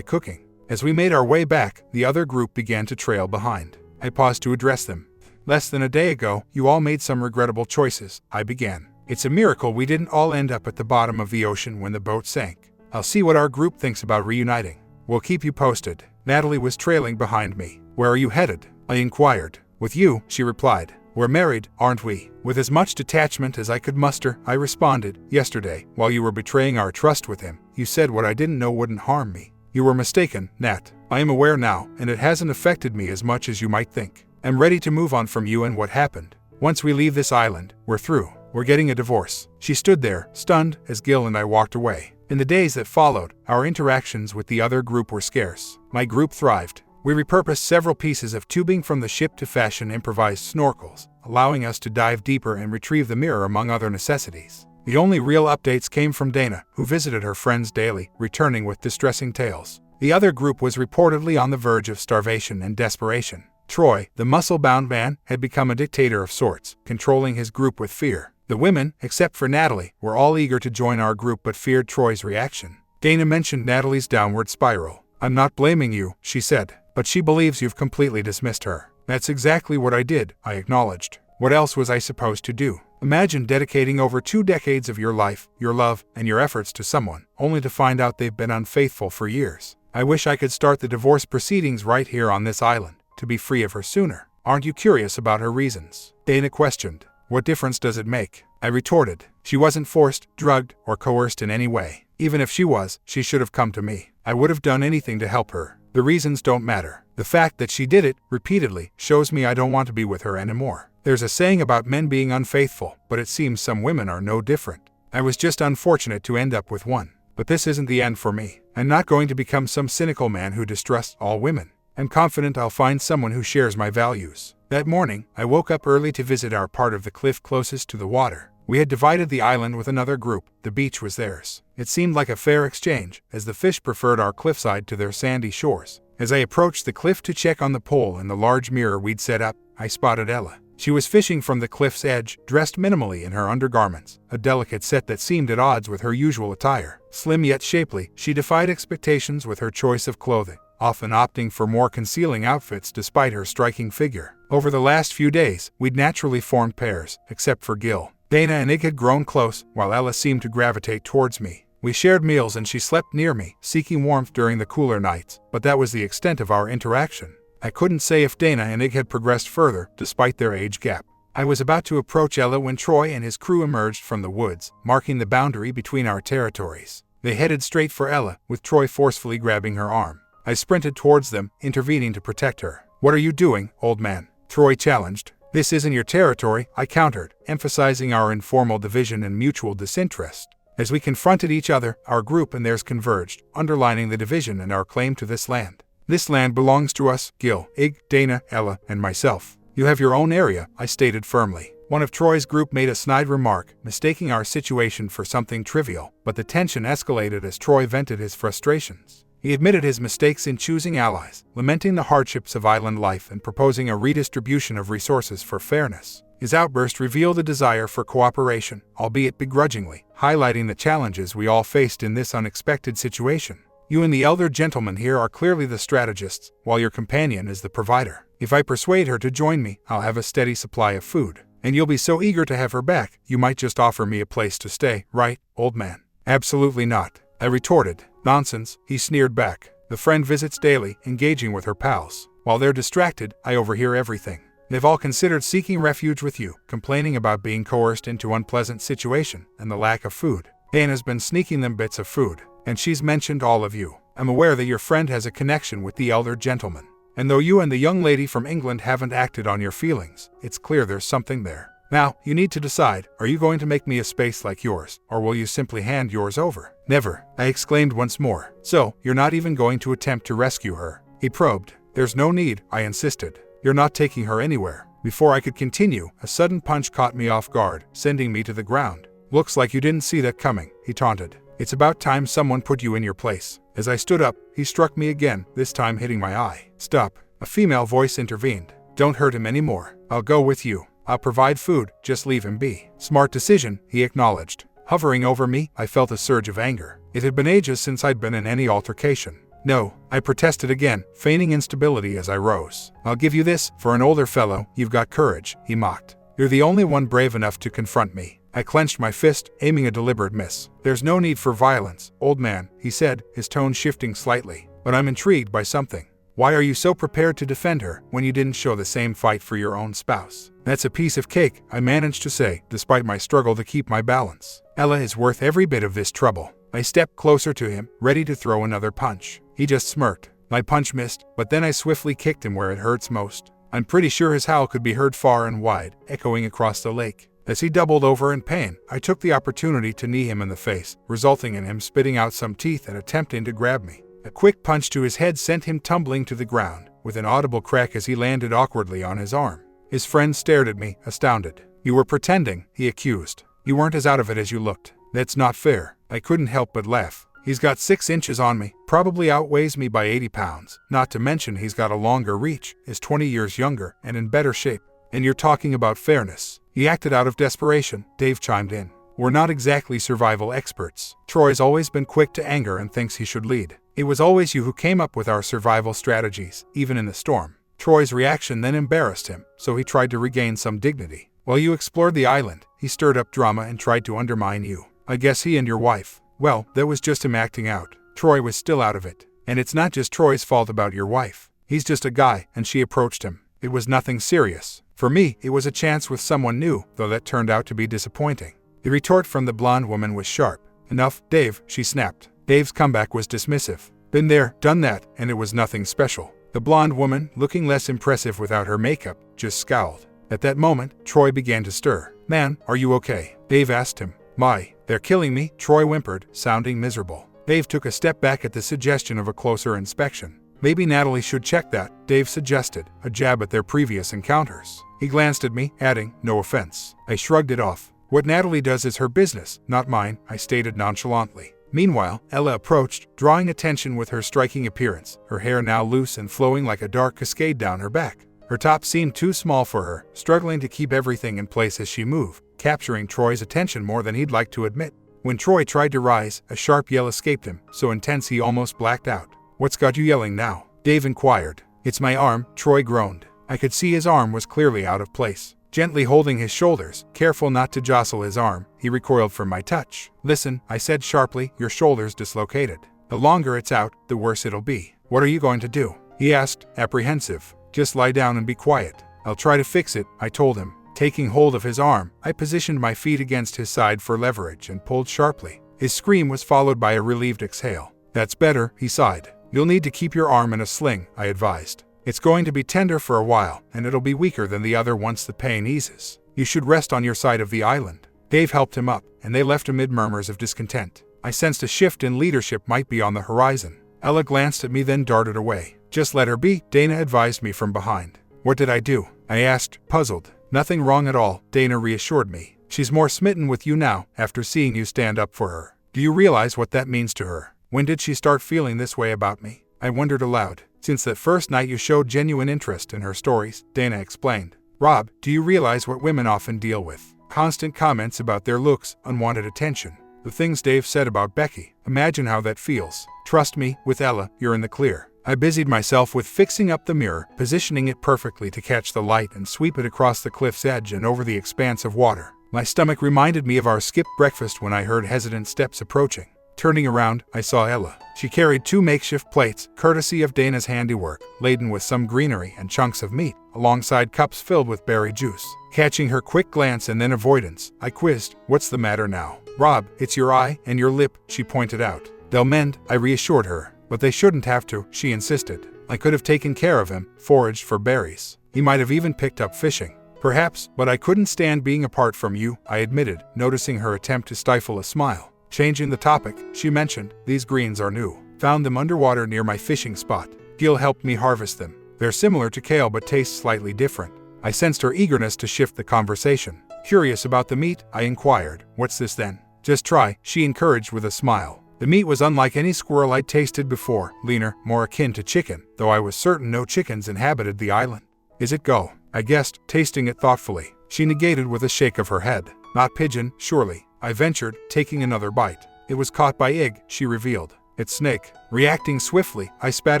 cooking. As we made our way back, the other group began to trail behind. I paused to address them. Less than a day ago, you all made some regrettable choices, I began. It's a miracle we didn't all end up at the bottom of the ocean when the boat sank. I'll see what our group thinks about reuniting. We'll keep you posted. Natalie was trailing behind me. Where are you headed? I inquired. With you, she replied. We're married, aren't we? With as much detachment as I could muster, I responded. Yesterday, while you were betraying our trust with him, you said what I didn't know wouldn't harm me. You were mistaken, Nat. I am aware now, and it hasn't affected me as much as you might think. I'm ready to move on from you and what happened. Once we leave this island, we're through. We're getting a divorce. She stood there, stunned, as Gil and I walked away. In the days that followed, our interactions with the other group were scarce. My group thrived. We repurposed several pieces of tubing from the ship to fashion improvised snorkels, allowing us to dive deeper and retrieve the mirror among other necessities. The only real updates came from Dana, who visited her friends daily, returning with distressing tales. The other group was reportedly on the verge of starvation and desperation. Troy, the muscle-bound man, had become a dictator of sorts, controlling his group with fear. The women, except for Natalie, were all eager to join our group but feared Troy's reaction. Dana mentioned Natalie's downward spiral. I'm not blaming you, she said, but she believes you've completely dismissed her. That's exactly what I did, I acknowledged. What else was I supposed to do? Imagine dedicating over 2 decades of your life, your love, and your efforts to someone, only to find out they've been unfaithful for years. I wish I could start the divorce proceedings right here on this island, to be free of her sooner. Aren't you curious about her reasons? Dana questioned. What difference does it make? I retorted. She wasn't forced, drugged, or coerced in any way. Even if she was, she should have come to me. I would have done anything to help her. The reasons don't matter. The fact that she did it, repeatedly, shows me I don't want to be with her anymore. There's a saying about men being unfaithful, but it seems some women are no different. I was just unfortunate to end up with one. But this isn't the end for me. I'm not going to become some cynical man who distrusts all women. I'm confident I'll find someone who shares my values. That morning, I woke up early to visit our part of the cliff closest to the water. We had divided the island with another group. The beach was theirs. It seemed like a fair exchange, as the fish preferred our cliffside to their sandy shores. As I approached the cliff to check on the pole and the large mirror we'd set up, I spotted Ella. She was fishing from the cliff's edge, dressed minimally in her undergarments, a delicate set that seemed at odds with her usual attire. Slim yet shapely, she defied expectations with her choice of clothing, often opting for more concealing outfits despite her striking figure. Over the last few days, we'd naturally formed pairs, except for Gil. Dana and Ig had grown close, while Ella seemed to gravitate towards me. We shared meals and she slept near me, seeking warmth during the cooler nights, but that was the extent of our interaction. I couldn't say if Dana and Ig had progressed further, despite their age gap. I was about to approach Ella when Troy and his crew emerged from the woods, marking the boundary between our territories. They headed straight for Ella, with Troy forcefully grabbing her arm. I sprinted towards them, intervening to protect her. What are you doing, old man? Troy challenged. This isn't your territory, I countered, emphasizing our informal division and mutual disinterest. As we confronted each other, our group and theirs converged, underlining the division and our claim to this land. This land belongs to us, Gil, Ig, Dana, Ella, and myself. You have your own area, I stated firmly. One of Troy's group made a snide remark, mistaking our situation for something trivial, but the tension escalated as Troy vented his frustrations. He admitted his mistakes in choosing allies, lamenting the hardships of island life and proposing a redistribution of resources for fairness. His outburst revealed a desire for cooperation, albeit begrudgingly, highlighting the challenges we all faced in this unexpected situation. You and the elder gentleman here are clearly the strategists, while your companion is the provider. If I persuade her to join me, I'll have a steady supply of food. And you'll be so eager to have her back, you might just offer me a place to stay, right, old man? Absolutely not, I retorted. Nonsense, he sneered back. The friend visits daily, engaging with her pals. While they're distracted, I overhear everything. They've all considered seeking refuge with you, complaining about being coerced into unpleasant situation and the lack of food. Dana's been sneaking them bits of food, and she's mentioned all of you. I'm aware that your friend has a connection with the elder gentleman. And though you and the young lady from England haven't acted on your feelings, it's clear there's something there. Now, you need to decide, are you going to make me a space like yours, or will you simply hand yours over? Never, I exclaimed once more. So, you're not even going to attempt to rescue her? He probed. There's no need, I insisted. You're not taking her anywhere. Before I could continue, a sudden punch caught me off guard, sending me to the ground. Looks like you didn't see that coming, he taunted. It's about time someone put you in your place. As I stood up, he struck me again, this time hitting my eye. Stop, a female voice intervened. Don't hurt him anymore. I'll go with you. I'll provide food, just leave him be. Smart decision, he acknowledged. Hovering over me, I felt a surge of anger. It had been ages since I'd been in any altercation. No, I protested again, feigning instability as I rose. I'll give you this, for an older fellow, you've got courage, he mocked. You're the only one brave enough to confront me. I clenched my fist, aiming a deliberate miss. There's no need for violence, old man, he said, his tone shifting slightly. But I'm intrigued by something. Why are you so prepared to defend her when you didn't show the same fight for your own spouse? That's a piece of cake, I managed to say, despite my struggle to keep my balance. Ella is worth every bit of this trouble. I stepped closer to him, ready to throw another punch. He just smirked. My punch missed, but then I swiftly kicked him where it hurts most. I'm pretty sure his howl could be heard far and wide, echoing across the lake. As he doubled over in pain, I took the opportunity to knee him in the face, resulting in him spitting out some teeth and attempting to grab me. A quick punch to his head sent him tumbling to the ground, with an audible crack as he landed awkwardly on his arm. His friend stared at me, astounded. You were pretending, he accused. You weren't as out of it as you looked. That's not fair. I couldn't help but laugh. He's got 6 inches on me, probably outweighs me by 80 pounds. Not to mention he's got a longer reach, is 20 years younger, and in better shape. And you're talking about fairness. He acted out of desperation, Dave chimed in. We're not exactly survival experts. Troy's always been quick to anger and thinks he should lead. It was always you who came up with our survival strategies, even in the storm. Troy's reaction then embarrassed him, so he tried to regain some dignity. While you explored the island, he stirred up drama and tried to undermine you. I guess he and your wife. Well, that was just him acting out. Troy was still out of it. And it's not just Troy's fault about your wife. He's just a guy, and she approached him. It was nothing serious. For me, it was a chance with someone new, though that turned out to be disappointing. The retort from the blonde woman was sharp. Enough, Dave, she snapped. Dave's comeback was dismissive. Been there, done that, and it was nothing special. The blonde woman, looking less impressive without her makeup, just scowled. At that moment, Troy began to stir. Man, are you okay? Dave asked him. My, they're killing me, Troy whimpered, sounding miserable. Dave took a step back at the suggestion of a closer inspection. Maybe Natalie should check that, Dave suggested, a jab at their previous encounters. He glanced at me, adding, no offense. I shrugged it off. What Natalie does is her business, not mine, I stated nonchalantly. Meanwhile, Ella approached, drawing attention with her striking appearance, her hair now loose and flowing like a dark cascade down her back. Her top seemed too small for her, struggling to keep everything in place as she moved, capturing Troy's attention more than he'd like to admit. When Troy tried to rise, a sharp yell escaped him, so intense he almost blacked out. What's got you yelling now? Dave inquired. It's my arm, Troy groaned. I could see his arm was clearly out of place. Gently holding his shoulders, careful not to jostle his arm, he recoiled from my touch. Listen, I said sharply, your shoulder's dislocated. The longer it's out, the worse it'll be. What are you going to do? He asked, apprehensive. Just lie down and be quiet. I'll try to fix it, I told him. Taking hold of his arm, I positioned my feet against his side for leverage and pulled sharply. His scream was followed by a relieved exhale. That's better, he sighed. You'll need to keep your arm in a sling, I advised. It's going to be tender for a while, and it'll be weaker than the other once the pain eases. You should rest on your side of the island. Dave helped him up, and they left amid murmurs of discontent. I sensed a shift in leadership might be on the horizon. Ella glanced at me then darted away. Just let her be, Dana advised me from behind. What did I do? I asked, puzzled. Nothing wrong at all, Dana reassured me. She's more smitten with you now, after seeing you stand up for her. Do you realize what that means to her? When did she start feeling this way about me? I wondered aloud. Since that first night you showed genuine interest in her stories, Dana explained. Rob, do you realize what women often deal with? Constant comments about their looks, unwanted attention. The things Dave said about Becky. Imagine how that feels. Trust me, with Ella, you're in the clear. I busied myself with fixing up the mirror, positioning it perfectly to catch the light and sweep it across the cliff's edge and over the expanse of water. My stomach reminded me of our skipped breakfast when I heard hesitant steps approaching. Turning around, I saw Ella. She carried 2 makeshift plates, courtesy of Dana's handiwork, laden with some greenery and chunks of meat, alongside cups filled with berry juice. Catching her quick glance and then avoidance, I quizzed, what's the matter now? Rob, it's your eye and your lip, she pointed out. They'll mend, I reassured her. But they shouldn't have to, she insisted. I could have taken care of him, foraged for berries. He might have even picked up fishing. Perhaps, but I couldn't stand being apart from you, I admitted, noticing her attempt to stifle a smile. Changing the topic, she mentioned, these greens are new. Found them underwater near my fishing spot. Gil helped me harvest them. They're similar to kale but taste slightly different. I sensed her eagerness to shift the conversation. Curious about the meat, I inquired. What's this then? Just try, she encouraged with a smile. The meat was unlike any squirrel I'd tasted before, leaner, more akin to chicken, though I was certain no chickens inhabited the island. Is it go? I guessed, tasting it thoughtfully. She negated with a shake of her head. Not pigeon, surely, I ventured, taking another bite. It was caught by egg, she revealed. It's snake. Reacting swiftly, I spat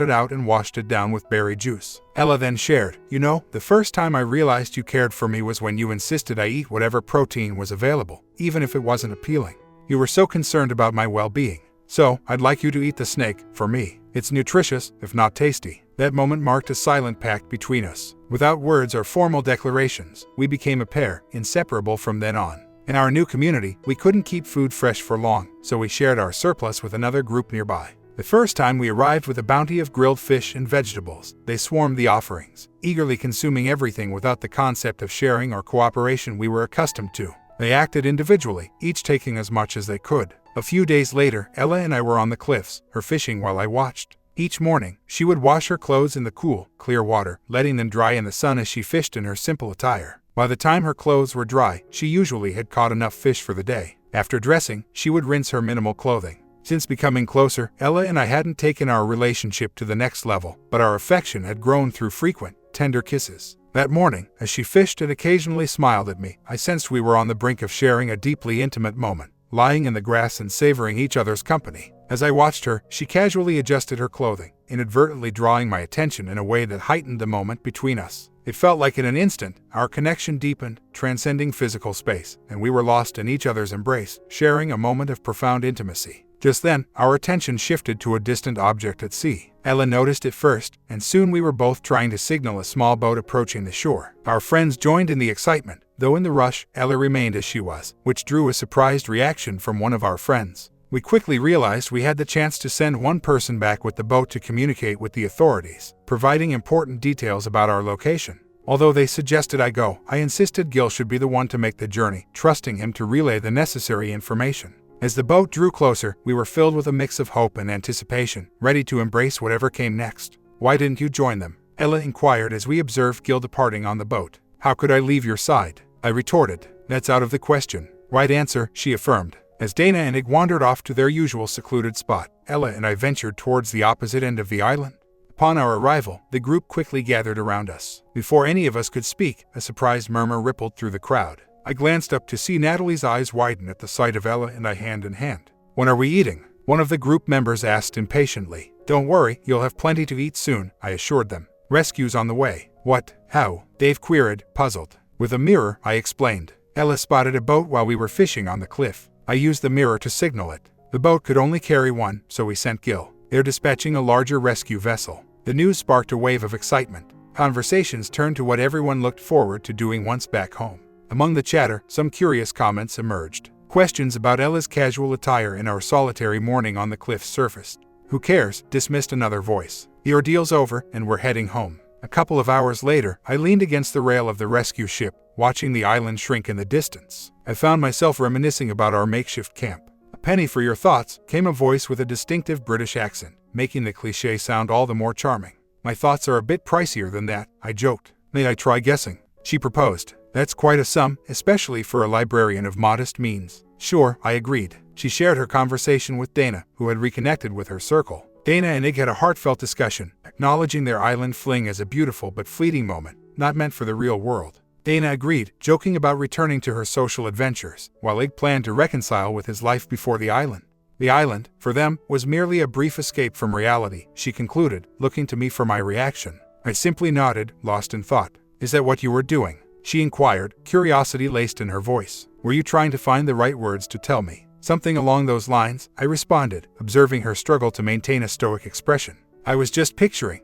it out and washed it down with berry juice. Ella then shared, you know, the first time I realized you cared for me was when you insisted I eat whatever protein was available, even if it wasn't appealing. You were so concerned about my well-being. So, I'd like you to eat the snake, for me. It's nutritious, if not tasty. That moment marked a silent pact between us. Without words or formal declarations, we became a pair, inseparable from then on. In our new community, we couldn't keep food fresh for long, so we shared our surplus with another group nearby. The first time we arrived with a bounty of grilled fish and vegetables, they swarmed the offerings, eagerly consuming everything without the concept of sharing or cooperation we were accustomed to. They acted individually, each taking as much as they could. A few days later, Ella and I were on the cliffs, her fishing while I watched. Each morning, she would wash her clothes in the cool, clear water, letting them dry in the sun as she fished in her simple attire. By the time her clothes were dry, she usually had caught enough fish for the day. After dressing, she would rinse her minimal clothing. Since becoming closer, Ella and I hadn't taken our relationship to the next level, but our affection had grown through frequent, tender kisses. That morning, as she fished and occasionally smiled at me, I sensed we were on the brink of sharing a deeply intimate moment, lying in the grass and savoring each other's company. As I watched her, she casually adjusted her clothing, inadvertently drawing my attention in a way that heightened the moment between us. It felt like in an instant, our connection deepened, transcending physical space, and we were lost in each other's embrace, sharing a moment of profound intimacy. Just then, our attention shifted to a distant object at sea. Ella noticed it first, and soon we were both trying to signal a small boat approaching the shore. Our friends joined in the excitement, though in the rush, Ella remained as she was, which drew a surprised reaction from one of our friends. We quickly realized we had the chance to send one person back with the boat to communicate with the authorities, providing important details about our location. Although they suggested I go, I insisted Gil should be the one to make the journey, trusting him to relay the necessary information. As the boat drew closer, we were filled with a mix of hope and anticipation, ready to embrace whatever came next. Why didn't you join them? Ella inquired as we observed Gil departing on the boat. How could I leave your side? I retorted. That's out of the question. Right answer, she affirmed. As Dana and Ig wandered off to their usual secluded spot, Ella and I ventured towards the opposite end of the island. Upon our arrival, the group quickly gathered around us. Before any of us could speak, a surprised murmur rippled through the crowd. I glanced up to see Natalie's eyes widen at the sight of Ella and I hand in hand. When are we eating? One of the group members asked impatiently. Don't worry, you'll have plenty to eat soon, I assured them. Rescue's on the way. What? How? Dave queried, puzzled. With a mirror, I explained. Ella spotted a boat while we were fishing on the cliff. I used the mirror to signal it. The boat could only carry one, so we sent Gil. They're dispatching a larger rescue vessel. The news sparked a wave of excitement. Conversations turned to what everyone looked forward to doing once back home. Among the chatter, some curious comments emerged. Questions about Ella's casual attire in our solitary morning on the cliff surfaced. Who cares? Dismissed another voice. The ordeal's over, and we're heading home. A couple of hours later, I leaned against the rail of the rescue ship, watching the island shrink in the distance. I found myself reminiscing about our makeshift camp. A penny for your thoughts, came a voice with a distinctive British accent, making the cliché sound all the more charming. My thoughts are a bit pricier than that, I joked. May I try guessing? She proposed. That's quite a sum, especially for a librarian of modest means. Sure, I agreed. She shared her conversation with Dana, who had reconnected with her circle. Dana and Ig had a heartfelt discussion, acknowledging their island fling as a beautiful but fleeting moment, not meant for the real world. Dana agreed, joking about returning to her social adventures, while Ig planned to reconcile with his life before the island. The island, for them, was merely a brief escape from reality, she concluded, looking to me for my reaction. I simply nodded, lost in thought. Is that what you were doing? She inquired, curiosity laced in her voice. Were you trying to find the right words to tell me? Something along those lines, I responded, observing her struggle to maintain a stoic expression. I was just picturing,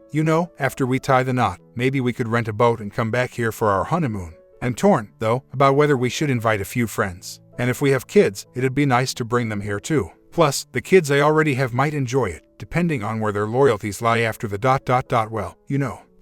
after we tie the knot, maybe we could rent a boat and come back here for our honeymoon. I'm torn, though, about whether we should invite a few friends. And if we have kids, it'd be nice to bring them here too. Plus, the kids I already have might enjoy it, depending on where their loyalties lie after the ... well,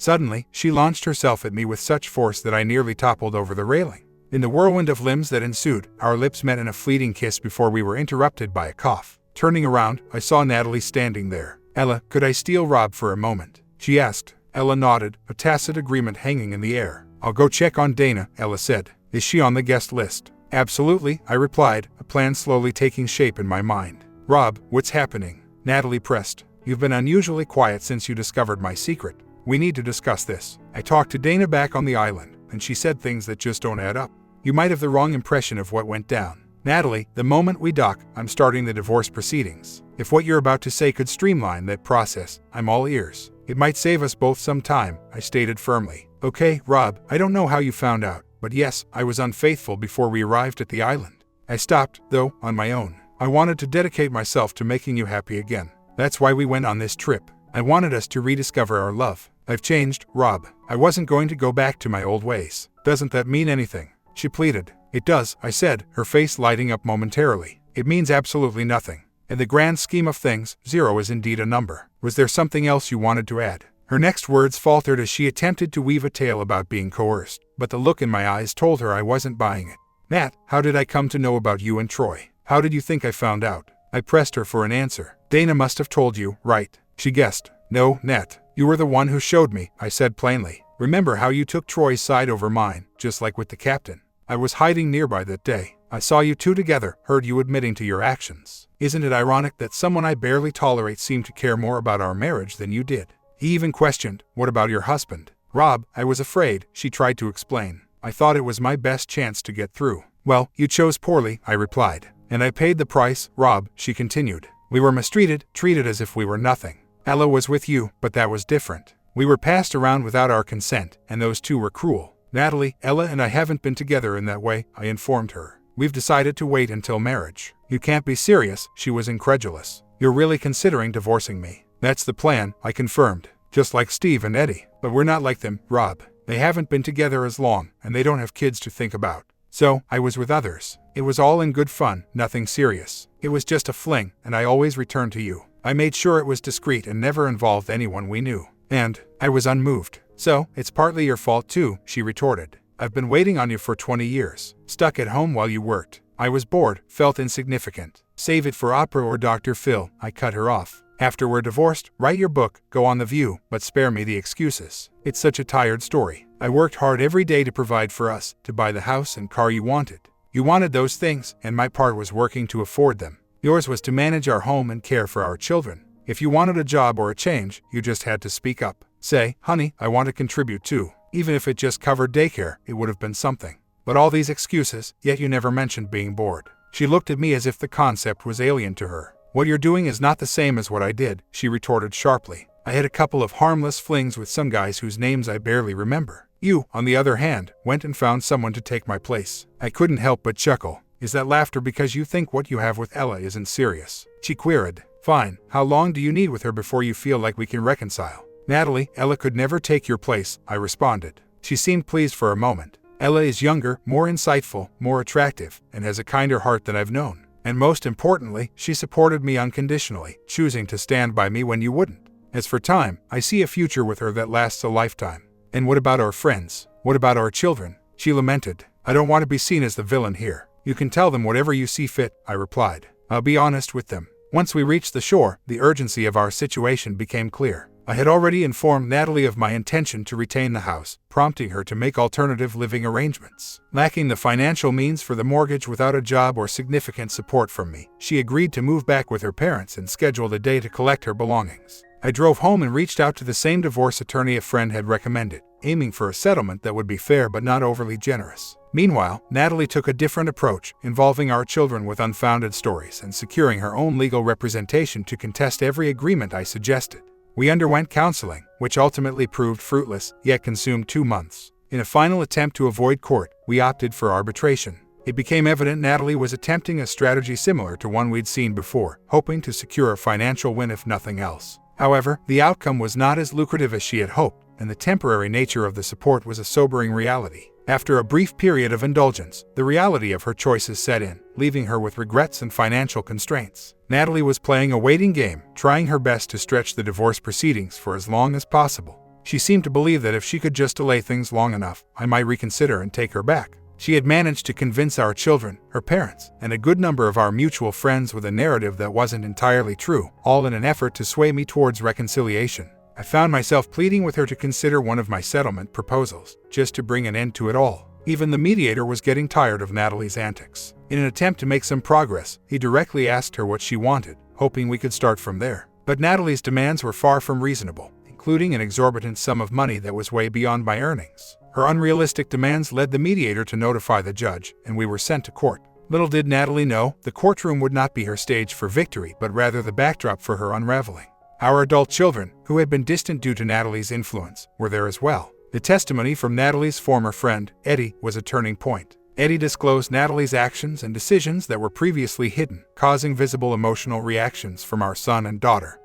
Suddenly, she launched herself at me with such force that I nearly toppled over the railing. In the whirlwind of limbs that ensued, our lips met in a fleeting kiss before we were interrupted by a cough. Turning around, I saw Natalie standing there. Ella, could I steal Rob for a moment? She asked. Ella nodded, a tacit agreement hanging in the air. I'll go check on Dana, Ella said. Is she on the guest list? Absolutely, I replied, a plan slowly taking shape in my mind. Rob, what's happening? Natalie pressed. You've been unusually quiet since you discovered my secret. We need to discuss this. I talked to Dana back on the island, and she said things that just don't add up. You might have the wrong impression of what went down. Natalie, the moment we dock, I'm starting the divorce proceedings. If what you're about to say could streamline that process, I'm all ears. It might save us both some time, I stated firmly. Okay, Rob, I don't know how you found out, but yes, I was unfaithful before we arrived at the island. I stopped, though, on my own. I wanted to dedicate myself to making you happy again. That's why we went on this trip. I wanted us to rediscover our love. I've changed, Rob. I wasn't going to go back to my old ways. Doesn't that mean anything? She pleaded. It does, I said, her face lighting up momentarily. It means absolutely nothing. In the grand scheme of things, 0 is indeed a number. Was there something else you wanted to add? Her next words faltered as she attempted to weave a tale about being coerced, but the look in my eyes told her I wasn't buying it. Nat, how did I come to know about you and Troy? How did you think I found out? I pressed her for an answer. Dana must have told you, right? She guessed. No, Nat, you were the one who showed me, I said plainly. Remember how you took Troy's side over mine, just like with the captain? I was hiding nearby that day. I saw you two together, heard you admitting to your actions. Isn't it ironic that someone I barely tolerate seemed to care more about our marriage than you did? He even questioned, what about your husband? Rob, I was afraid, she tried to explain. I thought it was my best chance to get through. Well, you chose poorly, I replied. And I paid the price, Rob, she continued. We were mistreated, treated as if we were nothing. Ella was with you, but that was different. We were passed around without our consent, and those two were cruel. Natalie, Ella and I haven't been together in that way, I informed her. We've decided to wait until marriage. You can't be serious, she was incredulous. You're really considering divorcing me? That's the plan, I confirmed. Just like Steve and Eddie. But we're not like them, Rob. They haven't been together as long, and they don't have kids to think about. So, I was with others. It was all in good fun, nothing serious. It was just a fling, and I always returned to you. I made sure it was discreet and never involved anyone we knew. And I was unmoved. So, it's partly your fault too, she retorted. I've been waiting on you for 20 years. Stuck at home while you worked. I was bored, felt insignificant. Save it for Oprah or Dr. Phil, I cut her off. After we're divorced, write your book, go on The View, but spare me the excuses. It's such a tired story. I worked hard every day to provide for us, to buy the house and car you wanted. You wanted those things, and my part was working to afford them. Yours was to manage our home and care for our children. If you wanted a job or a change, you just had to speak up. Say, honey, I want to contribute too. Even if it just covered daycare, it would have been something. But all these excuses, yet you never mentioned being bored. She looked at me as if the concept was alien to her. What you're doing is not the same as what I did, she retorted sharply. I had a couple of harmless flings with some guys whose names I barely remember. You, on the other hand, went and found someone to take my place. I couldn't help but chuckle. Is that laughter because you think what you have with Ella isn't serious? She queried. Fine. How long do you need with her before you feel like we can reconcile? Natalie, Ella could never take your place, I responded. She seemed pleased for a moment. Ella is younger, more insightful, more attractive, and has a kinder heart than I've known. And most importantly, she supported me unconditionally, choosing to stand by me when you wouldn't. As for time, I see a future with her that lasts a lifetime. And what about our friends? What about our children? She lamented. I don't want to be seen as the villain here. You can tell them whatever you see fit, I replied. I'll be honest with them. Once we reached the shore, the urgency of our situation became clear. I had already informed Natalie of my intention to retain the house, prompting her to make alternative living arrangements. Lacking the financial means for the mortgage without a job or significant support from me, she agreed to move back with her parents and scheduled a day to collect her belongings. I drove home and reached out to the same divorce attorney a friend had recommended, aiming for a settlement that would be fair but not overly generous. Meanwhile, Natalie took a different approach, involving our children with unfounded stories and securing her own legal representation to contest every agreement I suggested. We underwent counseling, which ultimately proved fruitless, yet consumed 2 months. In a final attempt to avoid court, we opted for arbitration. It became evident Natalie was attempting a strategy similar to one we'd seen before, hoping to secure a financial win if nothing else. However, the outcome was not as lucrative as she had hoped, and the temporary nature of the support was a sobering reality. After a brief period of indulgence, the reality of her choices set in, leaving her with regrets and financial constraints. Natalie was playing a waiting game, trying her best to stretch the divorce proceedings for as long as possible. She seemed to believe that if she could just delay things long enough, I might reconsider and take her back. She had managed to convince our children, her parents, and a good number of our mutual friends with a narrative that wasn't entirely true, all in an effort to sway me towards reconciliation. I found myself pleading with her to consider one of my settlement proposals, just to bring an end to it all. Even the mediator was getting tired of Natalie's antics. In an attempt to make some progress, he directly asked her what she wanted, hoping we could start from there. But Natalie's demands were far from reasonable, including an exorbitant sum of money that was way beyond my earnings. Her unrealistic demands led the mediator to notify the judge, and we were sent to court. Little did Natalie know, the courtroom would not be her stage for victory, but rather the backdrop for her unraveling. Our adult children, who had been distant due to Natalie's influence, were there as well. The testimony from Natalie's former friend, Eddie, was a turning point. Eddie disclosed Natalie's actions and decisions that were previously hidden, causing visible emotional reactions from our son and daughter,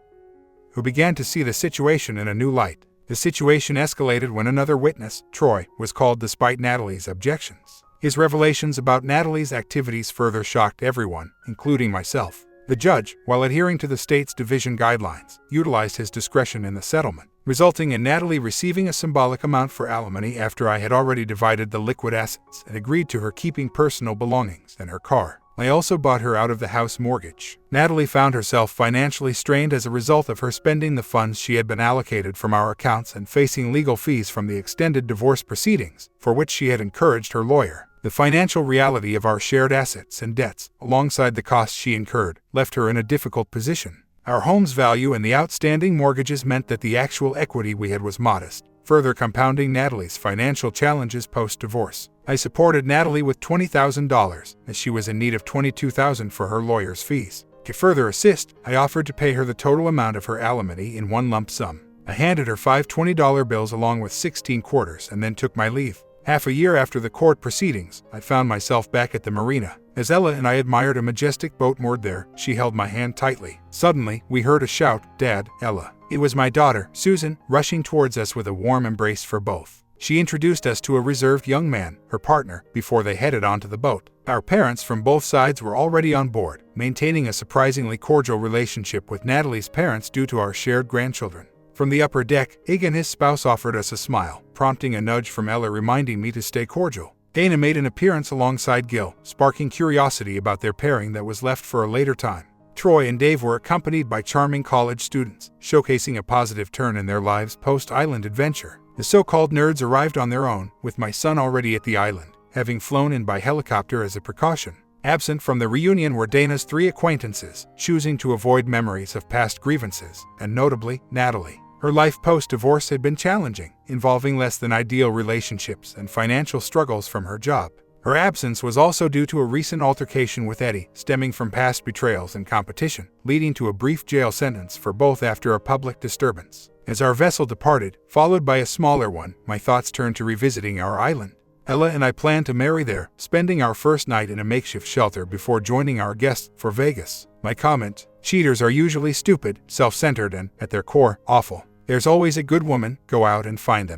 who began to see the situation in a new light. The situation escalated when another witness, Troy, was called despite Natalie's objections. His revelations about Natalie's activities further shocked everyone, including myself. The judge, while adhering to the state's division guidelines, utilized his discretion in the settlement, resulting in Natalie receiving a symbolic amount for alimony after I had already divided the liquid assets and agreed to her keeping personal belongings and her car. I also bought her out of the house mortgage. Natalie found herself financially strained as a result of her spending the funds she had been allocated from our accounts and facing legal fees from the extended divorce proceedings, for which she had encouraged her lawyer. The financial reality of our shared assets and debts, alongside the costs she incurred, left her in a difficult position. Our home's value and the outstanding mortgages meant that the actual equity we had was modest, further compounding Natalie's financial challenges post-divorce. I supported Natalie with $20,000, as she was in need of $22,000 for her lawyer's fees. To further assist, I offered to pay her the total amount of her alimony in one lump sum. I handed her 5 $20 bills along with 16 quarters and then took my leave. Half a year after the court proceedings, I found myself back at the marina. As Ella and I admired a majestic boat moored there, she held my hand tightly. Suddenly, we heard a shout, "Dad, Ella." It was my daughter, Susan, rushing towards us with a warm embrace for both. She introduced us to a reserved young man, her partner, before they headed onto the boat. Our parents from both sides were already on board, maintaining a surprisingly cordial relationship with Natalie's parents due to our shared grandchildren. From the upper deck, Ig and his spouse offered us a smile, prompting a nudge from Ella reminding me to stay cordial. Dana made an appearance alongside Gil, sparking curiosity about their pairing that was left for a later time. Troy and Dave were accompanied by charming college students, showcasing a positive turn in their lives post-island adventure. The so-called nerds arrived on their own, with my son already at the island, having flown in by helicopter as a precaution. Absent from the reunion were Dana's 3 acquaintances, choosing to avoid memories of past grievances, and notably, Natalie. Her life post-divorce had been challenging, involving less than ideal relationships and financial struggles from her job. Her absence was also due to a recent altercation with Eddie, stemming from past betrayals and competition, leading to a brief jail sentence for both after a public disturbance. As our vessel departed, followed by a smaller one, my thoughts turned to revisiting our island. Ella and I planned to marry there, spending our first night in a makeshift shelter before joining our guests for Vegas. My comment: cheaters are usually stupid, self-centered, and, at their core, awful. There's always a good woman, go out and find them.